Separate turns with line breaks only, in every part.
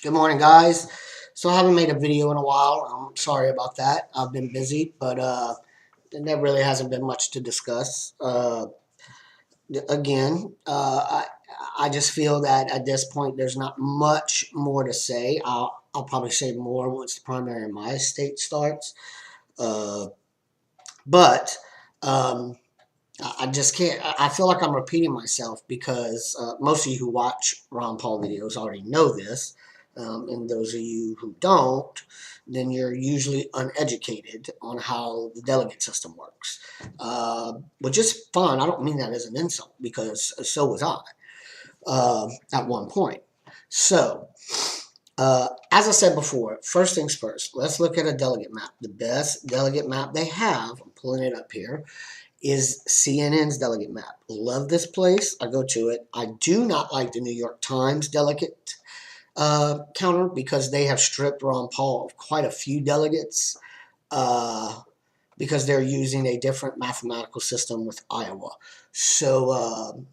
Good morning, guys. So I haven't made a video in a while. I'm sorry about that. I've been busy, but there really hasn't been much to discuss. Again, I just feel that at this point there's not much more to say. I'll probably say more once the primary in my state starts. Uh, but um, I just can't. I feel like I'm repeating myself because most of you who watch Ron Paul videos already know this. And those of you who don't, then you're usually uneducated on how the delegate system works, which is fine. I don't mean that as an insult because so was I at one point. So, as I said before, first things first, let's look at a delegate map. The best delegate map they have, I'm pulling it up here, is CNN's delegate map. Love this place. I go to it. I do not like the New York Times delegate counter because they have stripped Ron Paul of quite a few delegates because they're using a different mathematical system with Iowa. So,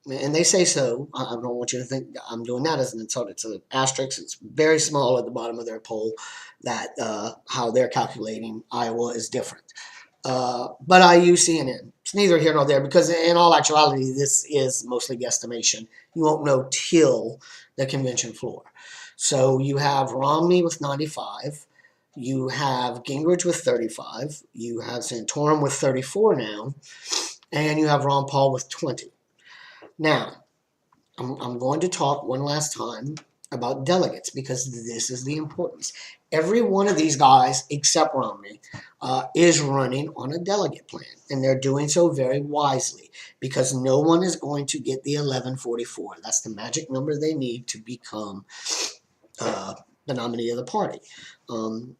and they say so. I don't want you to think I'm doing that as an insult. It's an asterisk. It's very small at the bottom of their poll that how they're calculating Iowa is different. But I use CNN. It's neither here nor there because in all actuality, this is mostly guesstimation. You won't know till the convention floor. So you have Romney with 95. You have Gingrich with 35. You have Santorum with 34 now. And you have Ron Paul with 20. Now, I'm going to talk one last time about delegates because this is the importance. Every one of these guys, except Romney, is running on a delegate plan, and they're doing so very wisely because no one is going to get the 1144. That's the magic number they need to become the nominee of the party. And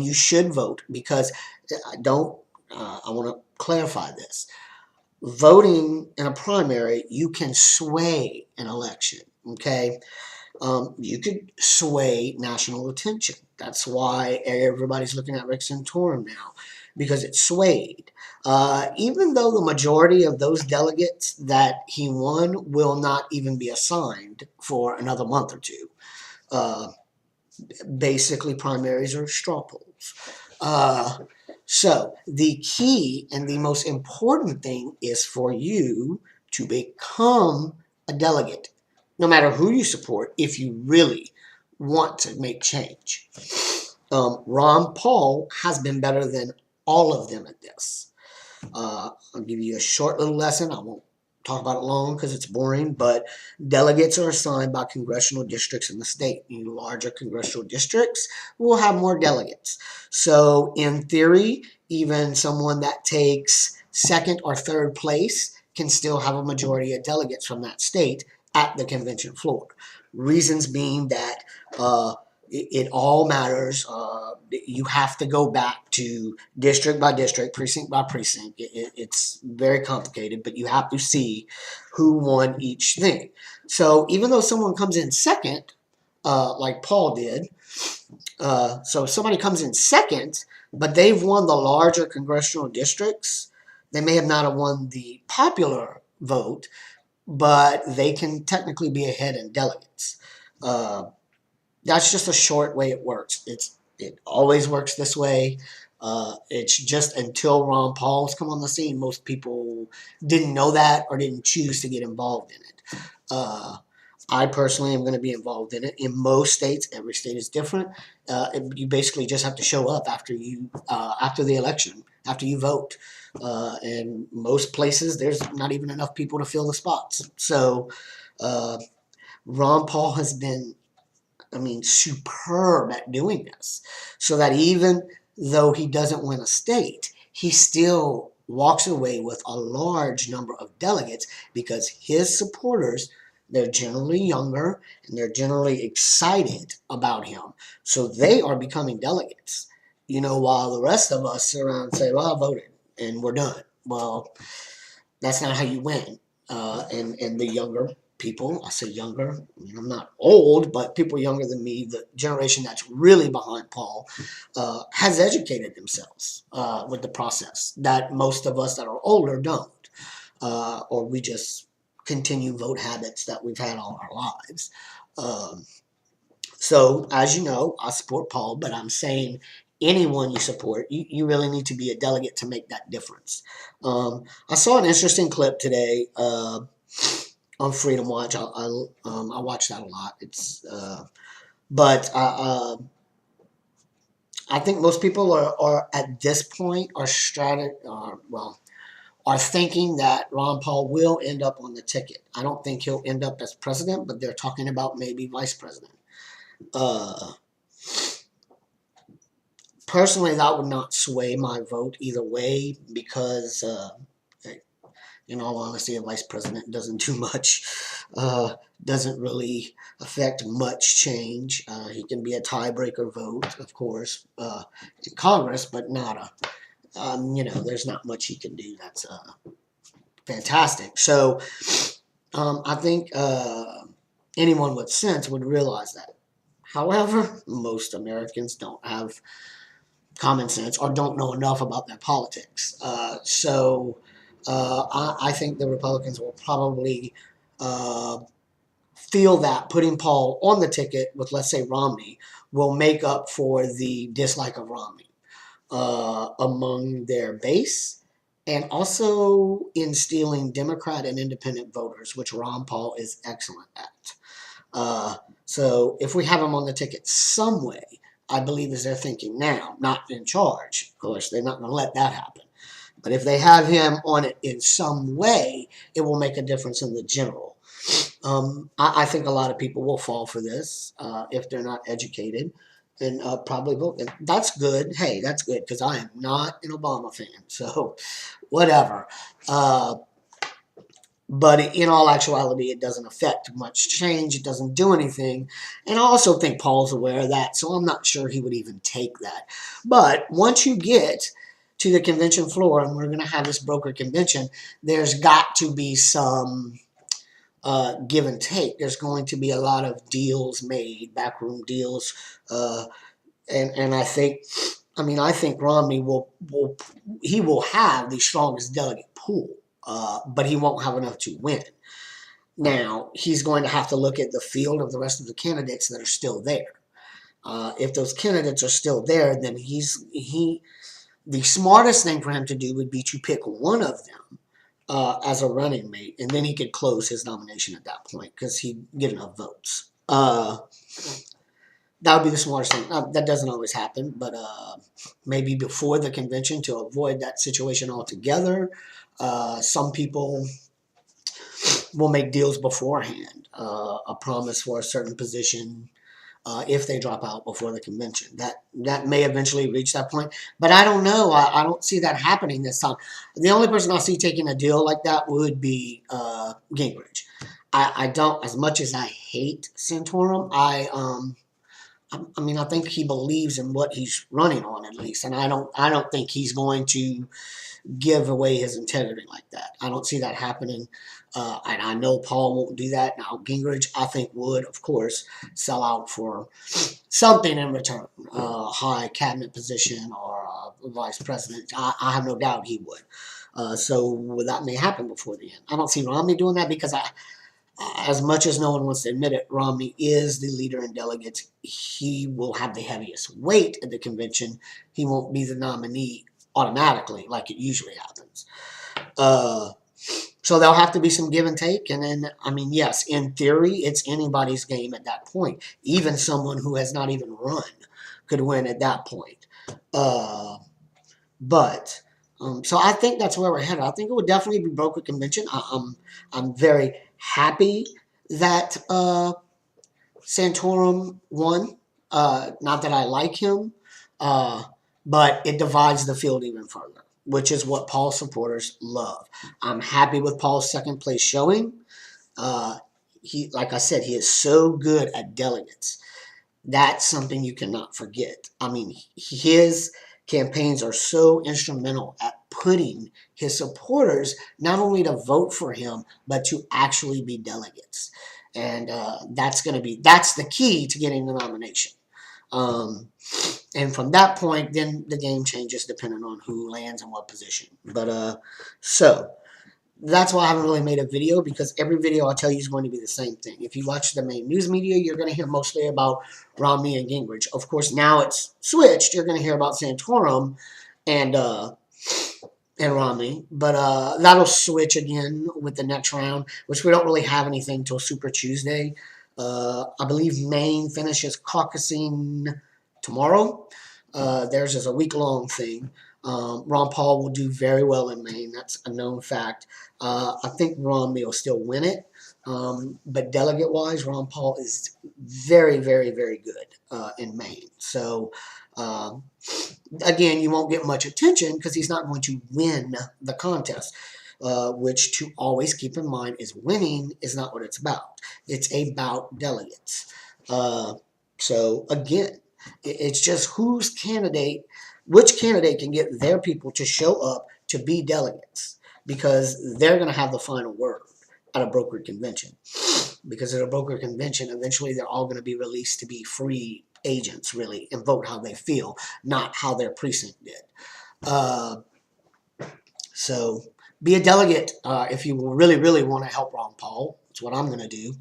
you should vote because I don't. I want to clarify this. Voting in a primary, you can sway an election. Okay, you could sway national attention. That's why everybody's looking at Rick Santorum now, because it's swayed. Even though the majority of those delegates that he won will not even be assigned for another month or two. Uh, Basically, primaries are straw polls. So the key and the most important thing is for you to become a delegate, no matter who you support, if you really want to make change. Ron Paul has been better than all of them at this. I'll give you a short little lesson. I won't talk about it long because it's boring, but delegates are assigned by congressional districts in the state. In larger congressional districts will have more delegates. So in theory, even someone that takes second or third place can still have a majority of delegates from that state at the convention floor. Reasons being that it all matters. You have to go back to district by district, precinct by precinct. It's very complicated, but you have to see who won each thing. So even though someone comes in second, like Paul did, so if somebody comes in second, but they've won the larger congressional districts, they may have not have won the popular vote, but they can technically be ahead in delegates. That's just a short way it works. It always works this way. It's just until Ron Paul's come on the scene, most people didn't know that or didn't choose to get involved in it. I personally am going to be involved in it. In most states, every state is different. You basically just have to show up after the election, after you vote. And most places, there's not even enough people to fill the spots. So Ron Paul has been, superb at doing this. So that even though he doesn't win a state, he still walks away with a large number of delegates because his supporters, they're generally younger and they're generally excited about him. So they are becoming delegates. While the rest of us sit around and say, well, I voted and we're done. Well, that's not how you win. And the younger people, I say younger, I'm not old, but people younger than me, the generation that's really behind Paul, has educated themselves with the process that most of us that are older don't. Or we just continue vote habits that we've had all our lives. So, as you know, I support Paul, but I'm saying anyone you support, you really need to be a delegate to make that difference. I saw an interesting clip today on Freedom Watch. I watch that a lot. But I think most people are at this point are thinking that Ron Paul will end up on the ticket. I don't think he'll end up as president, but they're talking about maybe vice president. Uh, Personally, that would not sway my vote either way because, in all honesty, a vice president doesn't do much, doesn't really affect much change. He can be a tiebreaker vote, of course, in Congress, but not there's not much he can do that's fantastic. So I think anyone with sense would realize that. However, most Americans don't have common sense or don't know enough about their politics. I think the Republicans will probably uh, feel that putting Paul on the ticket with, let's say, Romney will make up for the dislike of Romney among their base and also instilling Democrat and independent voters, which Ron Paul is excellent at. So if we have him on the ticket some way, I believe is their thinking now, not in charge. Of course, they're not going to let that happen. But if they have him on it in some way, it will make a difference in the general. I think a lot of people will fall for this if they're not educated and probably vote. And that's good. Hey, that's good because I am not an Obama fan. So whatever. But in all actuality, it doesn't affect much change. It doesn't do anything. And I also think Paul's aware of that, so I'm not sure he would even take that. But once you get to the convention floor, and we're going to have this broker convention, there's got to be some give and take. There's going to be a lot of deals made, backroom deals, and I think Romney will have the strongest delegate pool. But he won't have enough to win. Now, he's going to have to look at the field of the rest of the candidates that are still there. If those candidates are still there, then the smartest thing for him to do would be to pick one of them as a running mate, and then he could close his nomination at that point because he'd get enough votes. That would be the smartest thing. That doesn't always happen, but maybe before the convention to avoid that situation altogether. Some people will make deals beforehand, a promise for a certain position if they drop out before the convention. That may eventually reach that point, but I don't know. I don't see that happening this time. The only person I see taking a deal like that would be Gingrich. I don't, as much as I hate Santorum, I think he believes in what he's running on at least, and I don't think he's going to give away his integrity like that. I don't see that happening. And I know Paul won't do that. Now, Gingrich, I think, would, of course, sell out for something in return, a high cabinet position or vice president. I have no doubt he would. So that may happen before the end. I don't see Romney doing that because as much as no one wants to admit it, Romney is the leader in delegates. He will have the heaviest weight at the convention. He won't be the nominee automatically like it usually happens. So there'll have to be some give and take. And then, yes, in theory, it's anybody's game at that point. Even someone who has not even run could win at that point. So I think that's where we're headed. I think it would definitely be broker convention. I'm very happy that Santorum won. Not that I like him, but it divides the field even further, which is what Paul's supporters love. I'm happy with Paul's second place showing. Like I said, he is so good at delegates. That's something you cannot forget. His campaigns are so instrumental at putting his supporters not only to vote for him, but to actually be delegates. And that's the key to getting the nomination. And from that point, then the game changes depending on who lands in what position. But so that's why I haven't really made a video, because every video I tell you is going to be the same thing. If you watch the main news media, you're going to hear mostly about Romney and Gingrich. Of course, now it's switched. You're going to hear about Santorum and Romney, but that'll switch again with the next round, which we don't really have anything till Super Tuesday. I believe Maine finishes caucusing tomorrow. Theirs is a week-long thing. Ron Paul will do very well in Maine. That's a known fact. I think Romney will still win it. But delegate-wise, Ron Paul is very, very, very good in Maine. So, again, you won't get much attention because he's not going to win the contest, which to always keep in mind is winning is not what it's about. It's about delegates. So, again, it's just which candidate can get their people to show up to be delegates, because they're going to have the final word at a brokered convention. Because at a brokered convention, eventually they're all going to be released to be free agents, really, and vote how they feel, not how their precinct did. So be a delegate if you really, really want to help Ron Paul. That's what I'm going to do.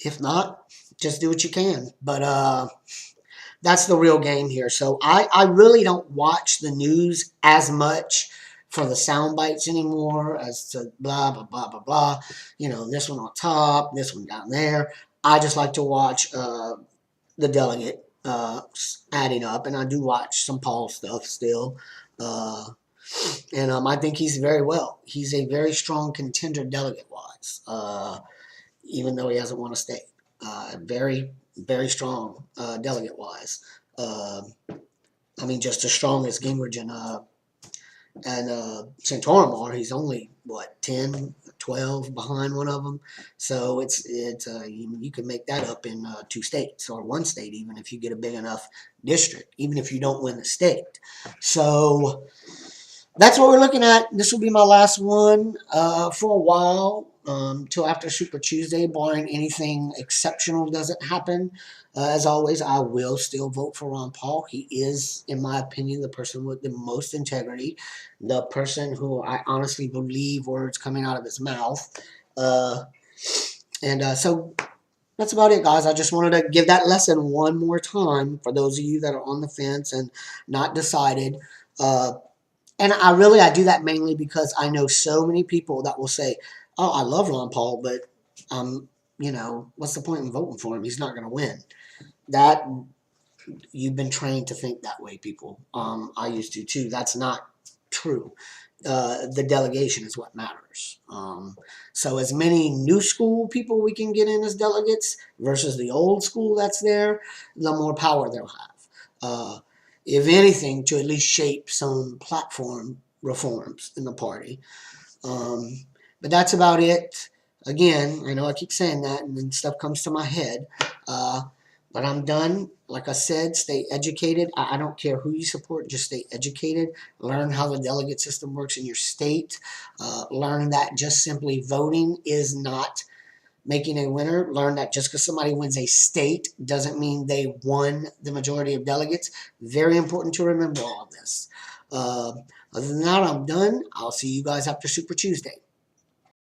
If not, just do what you can. But that's the real game here. So I really don't watch the news as much for the sound bites anymore, as to blah, blah, blah, blah, blah. You know, this one on top, this one down there. I just like to watch the delegate adding up, and I do watch some Paul stuff still. And I think he's very well. He's a very strong contender delegate-wise, even though he hasn't won a state. Very, very strong delegate-wise. I mean, just as strong as Gingrich and Santorum are. He's only, what, 10, 12 behind one of them. So it's you can make that up in 2 states, or 1 state, even if you get a big enough district, even if you don't win the state. So that's what we're looking at. This will be my last one for a while, till after Super Tuesday, barring anything exceptional doesn't happen. As always, I will still vote for Ron Paul. He is, in my opinion, the person with the most integrity, the person who I honestly believe words coming out of his mouth. So that's about it, guys. I just wanted to give that lesson one more time for those of you that are on the fence and not decided. And I do that mainly because I know so many people that will say, oh, I love Ron Paul, but, what's the point in voting for him? He's not going to win. That, you've been trained to think that way, people. I used to, too. That's not true. The delegation is what matters. So as many new school people we can get in as delegates versus the old school that's there, the more power they'll have. If anything, to at least shape some platform reforms in the party. But that's about it. Again, I know I keep saying that, and then stuff comes to my head. But I'm done. Like I said, stay educated. I don't care who you support. Just stay educated. Learn how the delegate system works in your state. Learn that just simply voting is not making a winner. Learn that just because somebody wins a state doesn't mean they won the majority of delegates. Very important to remember all of this. Other than that, I'm done. I'll see you guys after Super Tuesday.